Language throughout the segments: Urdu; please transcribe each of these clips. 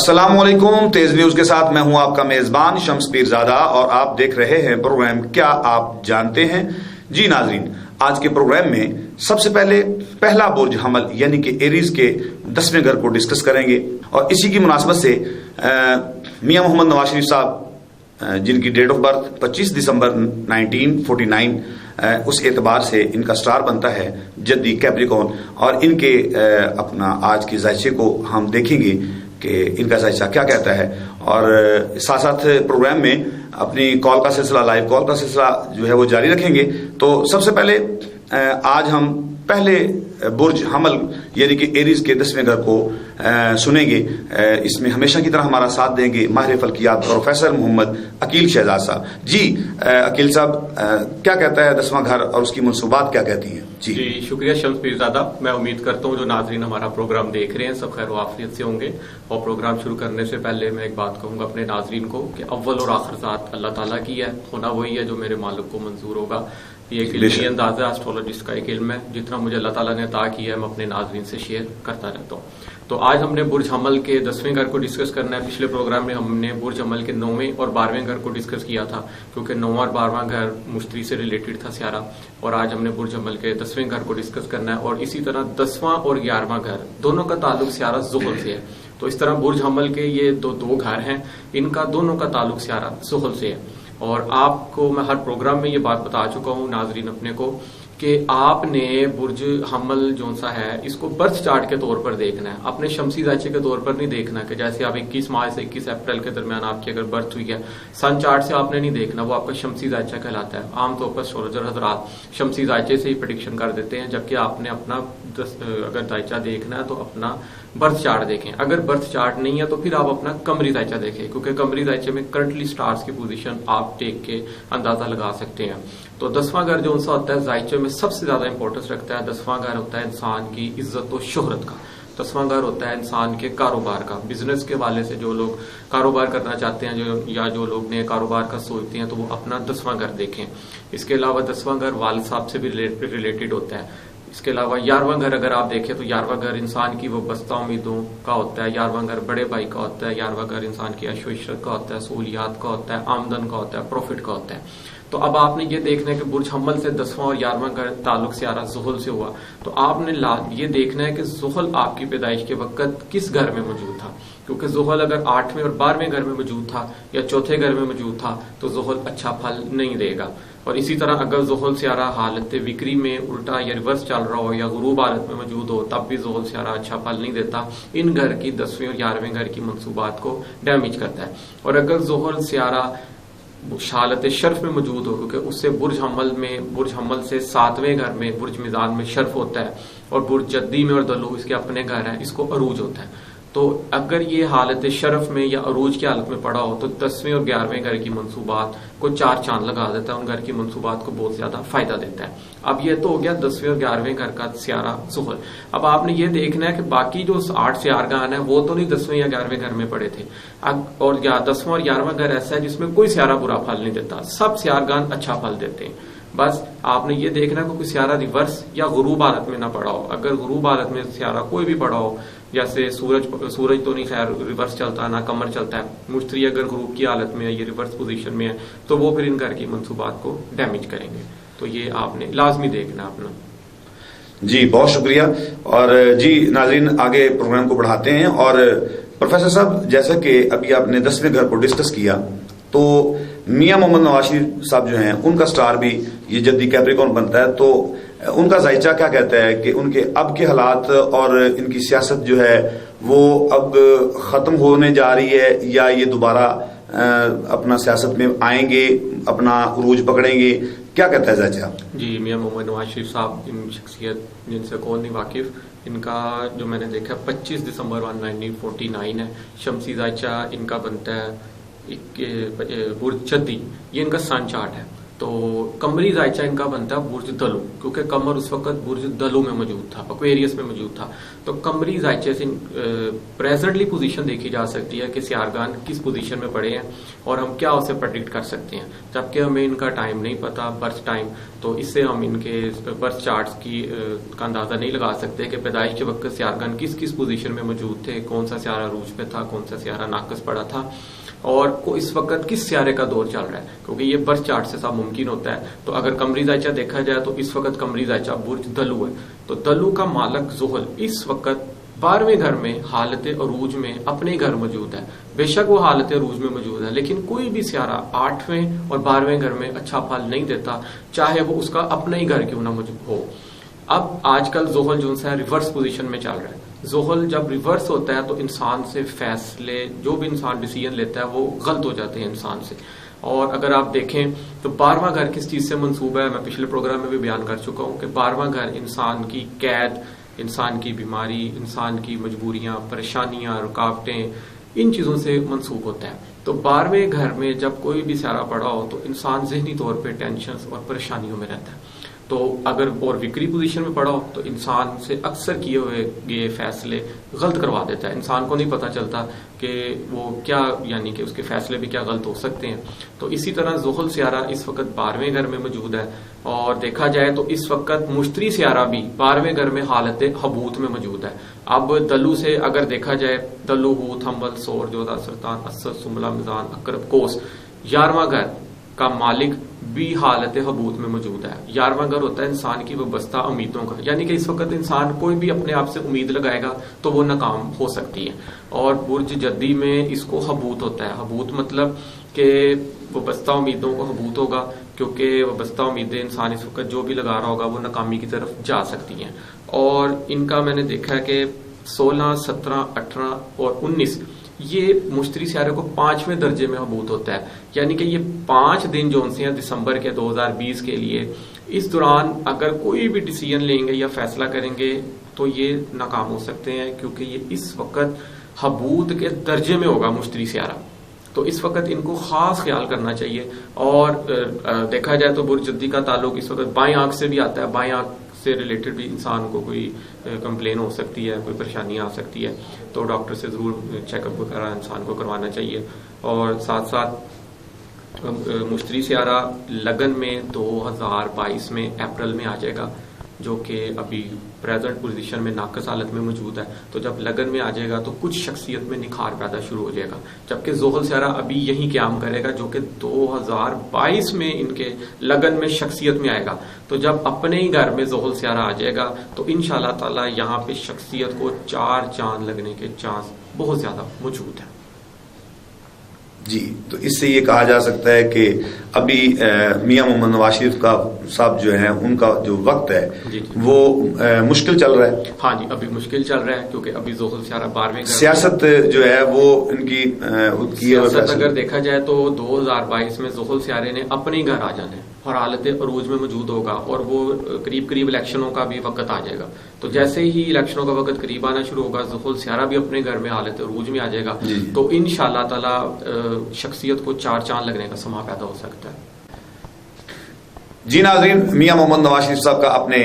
السلام علیکم. تیز نیوز کے ساتھ میں ہوں آپ کا میزبان شمس پیرزادہ اور آپ دیکھ رہے ہیں پروگرام کیا آپ جانتے ہیں. جی ناظرین, آج کے پروگرام میں سب سے پہلے پہلا برج حمل یعنی کہ ایریز کے 10ویں گھر کو ڈسکس کریں گے, اور اسی کی مناسبت سے میاں محمد نواز شریف صاحب جن کی ڈیٹ آف برتھ 25 دسمبر 1949 اس اعتبار سے ان کا سٹار بنتا ہے جدی کیپریکون, اور ان کے اپنا آج کے ذائچے کو ہم دیکھیں گے کہ ان کا ذائچہ کیا کہتا ہے. اور ساتھ ساتھ پروگرام میں اپنی کال کا سلسلہ, لائیو کال کا سلسلہ جو ہے وہ جاری رکھیں گے. تو سب سے پہلے آج ہم پہلے برج حمل یعنی کہ ایریز کے 10ویں گھر کو سنیں گے. اس میں ہمیشہ کی طرح ہمارا ساتھ دیں گے ماہر فلکیات پروفیسر محمد عقیل شہزاد صاحب. جی عقیل صاحب, کیا کہتا ہے 10واں گھر اور اس کی منصوبات کیا کہتی ہیں؟ جی شکریہ شمس پیرزادہ. میں امید کرتا ہوں جو ناظرین ہمارا پروگرام دیکھ رہے ہیں سب خیر و عافیت سے ہوں گے. اور پروگرام شروع کرنے سے پہلے میں ایک بات کہوں گا اپنے ناظرین کو کہ اول اور آخر ذات اللہ تعالیٰ کی ہے, ہونا وہی ہے جو میرے مالک کو منظور ہوگا. یہ ایک علمی انداز ہے, اسٹرولوجسٹ کا ایک علم ہے, جتنا مجھے اللہ تعالیٰ نے عطا کیا ہے میں اپنے ناظرین سے شیئر کرتا رہتا ہوں. تو آج ہم نے برج حمل کے 10ویں گھر کو ڈسکس کرنا ہے. پچھلے پروگرام میں ہم نے برج حمل کے 9ویں اور 12ویں گھر کو ڈسکس کیا تھا, کیونکہ 9واں اور 12واں گھر مشتری سے ریلیٹڈ تھا سیارہ. اور آج ہم نے برج حمل کے 10ویں گھر کو ڈسکس کرنا ہے, اور اسی طرح 10واں اور 11واں گھر دونوں کا تعلق سیارہ زحل سے ہے. تو اس طرح برج حمل کے یہ دو گھر ہیں, ان کا دونوں کا تعلق سیارہ زحل سے ہے. اور آپ کو میں ہر پروگرام میں یہ بات بتا چکا ہوں ناظرین اپنے کو کہ آپ نے برج حمل جو سا ہے اس کو برتھ چارٹ کے طور پر دیکھنا ہے, اپنے شمسی ذائچے کے طور پر نہیں دیکھنا کہ جیسے آپ 21 مارچ سے 21 اپریل کے درمیان آپ کی اگر برتھ ہوئی ہے سن چارٹ سے آپ نے نہیں دیکھنا, وہ آپ کا شمسی ذائچہ کہلاتا ہے. عام طور پر اسٹرولوجر حضرات شمسی ذائچے سے ہی پریڈکشن کر دیتے ہیں, جبکہ آپ نے اپنا اگر ذائچہ دیکھنا ہے تو اپنا برتھ چارٹ دیکھیں. اگر برتھ چارٹ نہیں ہے تو پھر آپ اپنا قمری ذائچہ دیکھیں, کیونکہ قمری ذائچے میں کرنٹلی سٹارز کی پوزیشن آپ دیکھ کے اندازہ لگا سکتے ہیں. تو 10واں گھر جو سا ہوتا ہے ذائچے میں سب سے زیادہ امپورٹنس رکھتا ہے. 10واں گھر ہوتا ہے انسان کی عزت و شہرت کا. 10واں گھر ہوتا ہے انسان کے کاروبار کا, بزنس کے حوالے سے جو لوگ کاروبار کرنا چاہتے ہیں یا جو لوگ نئے کاروبار کا سوچتے ہیں تو وہ اپنا 10واں گھر دیکھیں. اس کے علاوہ 10واں گھر والد صاحب سے بھی ریلیٹڈ ہوتا ہے. اس کے علاوہ 11واں گھر اگر آپ دیکھیں تو 11واں گھر انسان کی وابستہ امیدوں کا ہوتا ہے. 11واں گھر بڑے بھائی کا ہوتا ہے. 11واں گھر انسان کی عیش و عشرت کا ہوتا ہے, سہولیات کا ہوتا ہے, آمدن کا ہوتا ہے, پروفٹ کا ہوتا ہے. تو اب آپ نے یہ دیکھنا ہے کہ برج حمل سے 10واں اور 11واں گھر تعلق سیارہ زحل سے ہوا, تو آپ نے یہ دیکھنا ہے کہ زحل آپ کی پیدائش کے وقت کس گھر میں موجود تھا. کیونکہ زحل اگر 8ویں اور 12ویں گھر میں موجود تھا یا چوتھے گھر میں موجود تھا تو زحل اچھا پھل نہیں دے گا. اور اسی طرح اگر زحل سیارہ حالت وکری میں الٹا یا ریورس چل رہا ہو یا غروب حالت میں موجود ہو تب بھی زحل سیارہ اچھا پھل نہیں دیتا. ان گھر کی 10ویں اور 11ویں گھر کی منصوبات کو ڈیمیج کرتا ہے. اور اگر زحل سیارہ حالت شرف میں موجود ہو, کیونکہ اس سے برج حمل سے 7ویں گھر میں برج میزان میں شرف ہوتا ہے, اور برج جدی میں اور دلو اس کے اپنے گھر ہیں, اس کو عروج ہوتا ہے. تو اگر یہ حالت شرف میں یا عروج کی حالت میں پڑا ہو تو 10ویں اور 11ویں گھر کی منصوبات کو 4 چاند لگا دیتا ہے, ان گھر کی منصوبات کو بہت زیادہ فائدہ دیتا ہے. اب یہ تو ہو گیا 10ویں اور 11ویں گھر کا سیارہ زحل. اب آپ نے یہ دیکھنا ہے کہ باقی جو 8 سیارگان ہیں وہ تو نہیں 10ویں یا 11ویں گھر میں پڑے تھے, اور 10واں اور 11واں گھر ایسا ہے جس میں کوئی سیارہ برا پھل نہیں دیتا, سب سیارگان اچھا پھل دیتے ہیں. بس آپ نے یہ دیکھنا ہے کہ کوئی سیارہ ریورس یا غروب حالت میں نہ پڑا ہو. اگر غروب حالت میں سیارہ کوئی بھی پڑا ہو, جیسے سورج تو نہیں خیر ریورس چلتا, نہ قمر چلتا ہے, مشتری اگر غروب کی حالت میں ہے یہ ریورس پوزیشن میں ہے تو وہ پھر ان گھر کی منصوبات کو ڈیمیج کریں گے. تو یہ آپ نے لازمی دیکھنا اپنا. جی بہت شکریہ. اور جی ناظرین آگے پروگرام کو بڑھاتے ہیں. اور پروفیسر صاحب جیسا کہ ابھی آپ نے 10ویں گھر کو ڈسکس کیا تو میاں محمد نواز شریف صاحب جو ہیں ان کا سٹار بھی یہ جدی کیپریکون بنتا ہے, تو ان کا ذائچہ کیا کہتا ہے کہ ان کے اب کے حالات اور ان کی سیاست جو ہے وہ اب ختم ہونے جا رہی ہے یا یہ دوبارہ اپنا سیاست میں آئیں گے, اپنا عروج پکڑیں گے, کیا کہتا ہے ذائچہ؟ جی میاں محمد نواز شریف صاحب ان شخصیت جن سے کون نہیں واقف, ان کا جو میں نے دیکھا 25 دسمبر 1949 ہے. شمسی ذائچہ ان کا بنتا ہے برج جدی, یہ ان کا سن چارٹ ہے. تو قمری زائچہ ان کا بنتا ہے برج دلو، کیونکہ قمر اس وقت برج دلو میں موجود تھا، ایکویریس میں موجود تھا. تو قمری زائچے سے پریزنٹلی پوزیشن دیکھی جا سکتی ہے کہ سیارگان کس پوزیشن میں پڑے ہیں اور ہم کیا اسے پریڈکٹ کر سکتے ہیں. جبکہ ہمیں ان کا ٹائم نہیں پتا، برتھ ٹائم، تو اس سے ہم ان کے برتھ چارٹس کا اندازہ نہیں لگا سکتے کہ پیدائش کے وقت سیارگان کس کس پوزیشن میں موجود تھے، کون سا سیارہ عروج پہ تھا، کون سا سیارہ ناقص پڑا تھا، اور اس وقت کس سیارے کا دور چل رہا ہے، کیونکہ یہ برتھ چارٹ سے سب ممکن ہوتا ہے. تو اگر قمری زائچہ دیکھا جائے تو اس وقت قمری زائچہ برج دلو ہے. تو دلو کا مالک زحل اس وقت 12ویں گھر میں حالت عروج میں اپنے گھر موجود ہے. بے شک وہ حالت عروج میں موجود ہے، لیکن کوئی بھی سیارہ 8ویں اور 12ویں گھر میں اچھا پھل نہیں دیتا، چاہے وہ اس کا اپنا ہی گھر کیوں نہ ہو. اب آج کل زحل جو ہے ریورس پوزیشن میں چل رہا ہے. زحل جب ریورس ہوتا ہے تو انسان سے فیصلے، جو بھی انسان ڈیسیژن لیتا ہے وہ غلط ہو جاتے ہیں انسان سے. اور اگر آپ دیکھیں تو 12واں گھر کس چیز سے منسوب ہے، میں پچھلے پروگرام میں بھی بیان کر چکا ہوں کہ 12واں گھر انسان کی قید، انسان کی بیماری، انسان کی مجبوریاں، پریشانیاں، رکاوٹیں، ان چیزوں سے منسوب ہوتا ہے. تو 12ویں گھر میں جب کوئی بھی سیارہ پڑا ہو تو انسان ذہنی طور پہ ٹینشنز اور پریشانیوں میں رہتا ہے. تو اگر اور وکری پوزیشن میں پڑا ہو تو انسان سے اکثر کیے ہوئے یہ فیصلے غلط کروا دیتا ہے. انسان کو نہیں پتا چلتا کہ وہ کیا، یعنی کہ اس کے فیصلے بھی کیا غلط ہو سکتے ہیں. تو اسی طرح زحل سیارہ اس وقت 12ویں گھر میں موجود ہے، اور دیکھا جائے تو اس وقت مشتری سیارہ بھی 12ویں گھر میں حالت حبوط میں موجود ہے. اب دلو سے اگر دیکھا جائے، دلو، حوت، حمل، سور، جوزا، سرطان، اسد، سنبلہ، میزان، عقرب، قوس، 11واں گھر کا مالک بھی حالت حبوط میں موجود ہے. 11واں گھر ہوتا ہے انسان کی وابستہ امیدوں کا، یعنی کہ اس وقت انسان کوئی بھی اپنے آپ سے امید لگائے گا تو وہ ناکام ہو سکتی ہے. اور برج جدی میں اس کو حبوط ہوتا ہے. حبوط مطلب کہ وابستہ امیدوں کو حبوط ہوگا، کیونکہ وابستہ امیدیں انسان اس وقت جو بھی لگا رہا ہوگا وہ ناکامی کی طرف جا سکتی ہیں. اور ان کا میں نے دیکھا ہے کہ 16، 17، 18 اور 19 یہ مشتری سیارے کو 5ویں درجے میں حبوط ہوتا ہے. یعنی کہ یہ 5 دن جو ہیں دسمبر کے 2020 کے لیے، اس دوران اگر کوئی بھی ڈیسیژن لیں گے یا فیصلہ کریں گے تو یہ ناکام ہو سکتے ہیں، کیونکہ یہ اس وقت حبوط کے درجے میں ہوگا مشتری سیارہ. تو اس وقت ان کو خاص خیال کرنا چاہیے. اور دیکھا جائے تو برج جدی کا تعلق اس وقت بائیں آنکھ سے بھی آتا ہے. بائیں آنکھ سے ریلیٹڈ بھی انسان کو کوئی کمپلین ہو سکتی ہے، کوئی پریشانی آ سکتی ہے، تو ڈاکٹر سے ضرور چیک اپ وغیرہ انسان کو کروانا چاہیے. اور ساتھ ساتھ مشتری سیارہ لگن میں 2022 میں اپریل میں آ جائے گا، جو کہ ابھی پریزنٹ پوزیشن میں ناقص حالت میں موجود ہے. تو جب لگن میں آ جائے گا تو کچھ شخصیت میں نکھار پیدا شروع ہو جائے گا. جبکہ زحل سیارہ ابھی یہی قیام کرے گا، جو کہ 2022 میں ان کے لگن میں شخصیت میں آئے گا. تو جب اپنے ہی گھر میں زحل سیارہ آ جائے گا تو انشاءاللہ تعالی یہاں پہ شخصیت کو 4 چاند لگنے کے چانس بہت زیادہ موجود ہیں. جی، تو اس سے یہ کہا جا سکتا ہے کہ ابھی میاں محمد نواز شریف کا صاحب جو ہیں ان کا جو وقت ہے وہ مشکل چل رہا ہے. ہاں جی، ابھی مشکل چل رہا ہے، کیونکہ ابھی زحل سیارہ 12ویں سیاست جو ہے وہ ان کی سیاست اگر دیکھا جائے تو 2022 میں زحل سیارے نے اپنے گھر آ جانا ہے اور حالت عروج میں موجود ہوگا، اور وہ قریب قریب الیکشنوں کا بھی وقت آ جائے گا. تو جیسے ہی الیکشنوں کا وقت قریب آنا شروع ہوگا زحل سیارہ بھی اپنے گھر میں حالت عروج میں آ جائے گا. تو انشاءاللہ تعالی شخصیت کو 4 چاند لگنے کا سما پیدا ہو سکتا ہے. جی ناظرین، میاں محمد نواز شریف صاحب کا آپ نے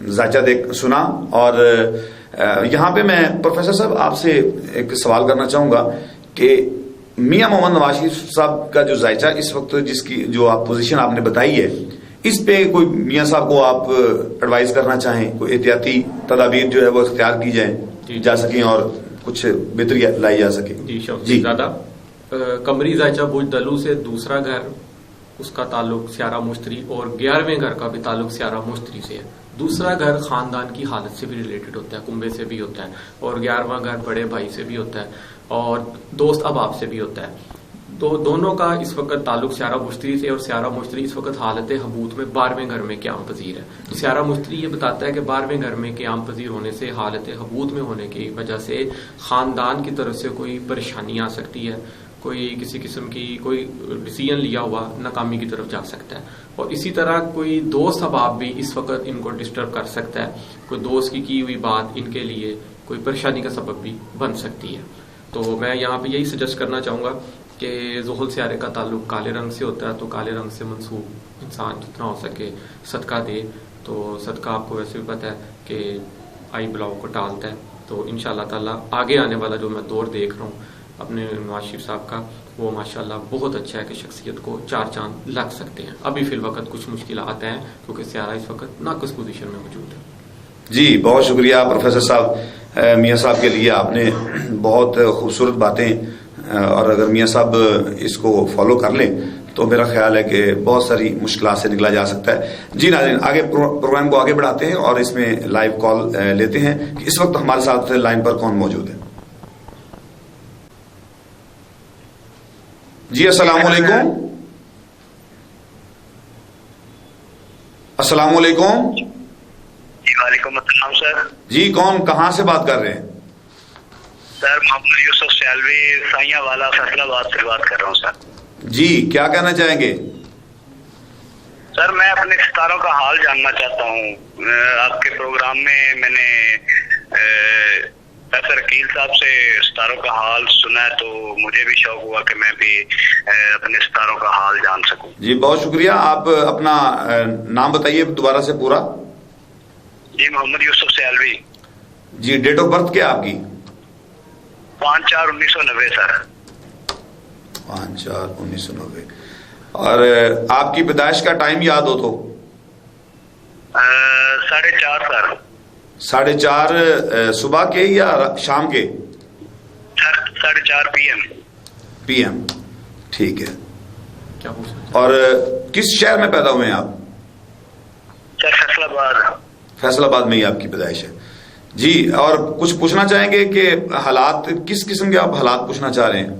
زائچہ سنا، اور یہاں پہ میں پروفیسر صاحب آپ سے ایک سوال کرنا چاہوں گا کہ میاں محمد نواز شریف صاحب کا جو زائچہ اس وقت جس کی جو آپ پوزیشن آپ نے بتائی ہے، اس پہ کوئی میاں صاحب کو آپ ایڈوائز کرنا چاہیں، کوئی احتیاطی تدابیر جو ہے وہ اختیار کی جائیں جا سکیں اور کچھ بہتری لائی جا سکے؟ جی زیادہ قمری زائچہ برج دلو سے دوسرا گھر، اس کا تعلق سیارہ مشتری، اور 11ویں گھر کا بھی تعلق سیارہ مشتری سے ہے. دوسرا گھر خاندان کی حالت سے بھی ریلیٹڈ ہوتا ہے، کنبے سے بھی ہوتا ہے، اور 11واں گھر بڑے بھائی سے بھی ہوتا ہے، اور دوست احباب سے بھی ہوتا ہے. تو دونوں کا اس وقت تعلق سیارہ مشتری سے، اور سیارہ مشتری اس وقت حالت حبوط میں 12ویں گھر میں قیام پذیر ہے. تو سیارہ مشتری یہ بتاتا ہے کہ 12ویں گھر میں قیام پذیر ہونے سے، حالت حبوط میں ہونے کی وجہ سے خاندان کی طرف سے کوئی پریشانی آ سکتی ہے، کوئی کسی قسم کی کوئی ڈیسیژن لیا ہوا ناکامی کی طرف جا سکتا ہے. اور اسی طرح کوئی دوست احباب بھی اس وقت ان کو ڈسٹرب کر سکتا ہے. کوئی دوست کی ہوئی بات ان کے لیے کوئی پریشانی کا سبب بھی بن سکتی ہے. تو میں یہاں پہ یہی سجیسٹ کرنا چاہوں گا کہ کہ ذوحل سیارے کا تعلق کالے رنگ سے ہوتا ہے، تو کالے رنگ سے منسوب انسان جتنا ہو سکے صدقہ دے. تو صدقہ آپ کو ویسے بھی پتہ ہے کہ آئی بلاؤ کو ٹالتا ہے. تو انشاءاللہ تعالیٰ آگے آنے والا جو میں دور دیکھ رہا ہوں اپنے نواز شریف صاحب کا، وہ ماشاءاللہ بہت اچھا ہے کہ شخصیت کو 4 چاند لگ سکتے ہیں. ابھی فی الوقت کچھ مشکلات ہیں کیونکہ سیارہ اس وقت ناقص پوزیشن میں موجود ہے. جی بہت شکریہ پروفیسر صاحب، میاں صاحب کے لیے آپ نے بہت خوبصورت باتیں، اور اگر میاں صاحب اس کو فالو کر لیں تو میرا خیال ہے کہ بہت ساری مشکلات سے نکلا جا سکتا ہے. جی ناظرین، آگے پروگرام کو آگے بڑھاتے ہیں اور اس میں لائیو کال لیتے ہیں کہ اس وقت ہمارے ساتھ لائن پر کون موجود ہے. جی السلام علیکم. السلام علیکم. جی وعلیکم السلام سر. جی کون کہاں سے بات کر رہے ہیں؟ سر محمد یوسف سیالوی سائیاں والا فیصلہ آباد سے بات کر رہا ہوں سر. جی کیا کہنا چاہیں گے؟ سر میں اپنے ستاروں کا حال جاننا چاہتا ہوں. آپ کے پروگرام میں نے پروفیسر عقیل صاحب سے ستاروں کا حال سنا ہے، تو مجھے بھی شوق ہوا کہ میں بھی اپنے ستاروں کا حال جان سکوں. جی بہت شکریہ. آپ اپنا نام بتائیے دوبارہ سے پورا. جی محمد یوسف سیالوی. جی ڈیٹ آف برتھ کیا آپ کی؟ 5/4/1990 سر. 5/4/1990. اور آپ کی پیدائش کا ٹائم یاد ہو تو؟ 4:30 سر. 4:30 صبح کے یا شام کے؟ سر 4:30 پی ایم. ٹھیک ہے. کیا پوچھنا؟ اور کس شہر میں پیدا ہوئے ہیں آپ؟ سر فیصلہ آباد. فیصل آباد میں ہی آپ کی پیدائش ہے. جی اور کچھ پوچھنا چاہیں گے کہ حالات کس قسم کے آپ حالات پوچھنا چاہ رہے ہیں؟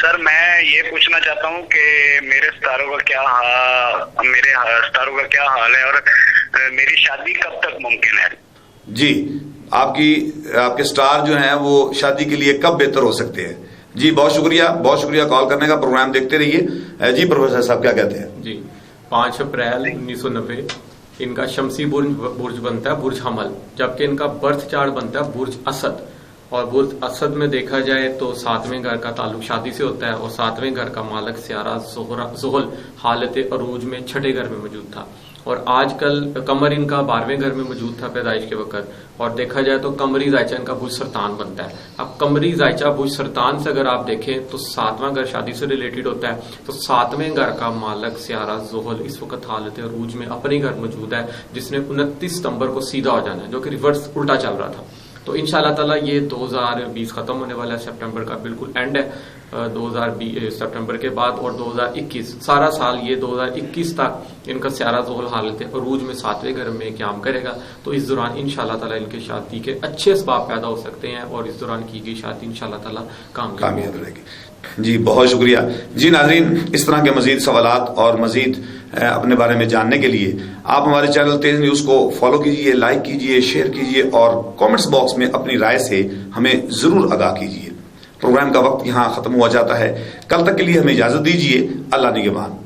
سر میں یہ پوچھنا چاہتا ہوں کہ میرے ستاروں کا کیا حال ہے اور میری شادی کب تک ممکن ہے؟ جی آپ کے سٹار جو ہیں وہ شادی کے لیے کب بہتر ہو سکتے ہیں. جی بہت شکریہ کال کرنے کا. پروگرام دیکھتے رہیے. جی پروفیسر صاحب کیا کہتے ہیں؟ جی 5 اپریل 1990 ان کا شمسی برج بنتا ہے برج حمل، جبکہ ان کا برتھ چارٹ بنتا ہے برج اسد. اور برج اسد میں دیکھا جائے تو 7ویں گھر کا تعلق شادی سے ہوتا ہے، اور 7ویں گھر کا مالک سیارہ ذوحل حالت عروج میں 6ٹھے گھر میں موجود تھا. اور آج کل قمر ان کا 12ویں گھر میں موجود تھا پیدائش کے وقت. اور دیکھا جائے تو قمری زائچہ ان کا برج سرطان بنتا ہے. اب قمری زائچہ برج سرطان سے اگر آپ دیکھیں تو 7واں گھر شادی سے ریلیٹڈ ہوتا ہے، تو 7ویں گھر کا مالک سیارہ ذوحل اس وقت حالت عروج میں اپنے گھر موجود ہے، جس نے 29 ستمبر کو سیدھا ہو جانا ہے، جو کہ ریورس الٹا چل رہا تھا. تو انشاءاللہ تعالیٰ یہ 2020 ختم ہونے والا ہے، سپٹمبر کا بالکل اینڈ ہے. 2020 سپٹمبر کے بعد اور 2021 سارا سال یہ 2021 تک ان کا سیارہ ذوحل حالت عروج میں 7ویں گھر میں قیام کرے گا. تو اس دوران انشاءاللہ تعالیٰ ان کی شادی کے اچھے اسباب پیدا ہو سکتے ہیں، اور اس دوران کی گئی شادی انشاءاللہ تعالیٰ کامیاب رہے گی. جی بہت شکریہ. جی ناظرین، اس طرح کے مزید سوالات اور مزید اپنے بارے میں جاننے کے لیے آپ ہمارے چینل تیز نیوز کو فالو کیجئے، لائک کیجئے، شیئر کیجئے اور کامنٹس باکس میں اپنی رائے سے ہمیں ضرور آگاہ کیجئے. پروگرام کا وقت یہاں ختم ہوا جاتا ہے. کل تک کے لیے ہمیں اجازت دیجیے. اللہ نگہبان.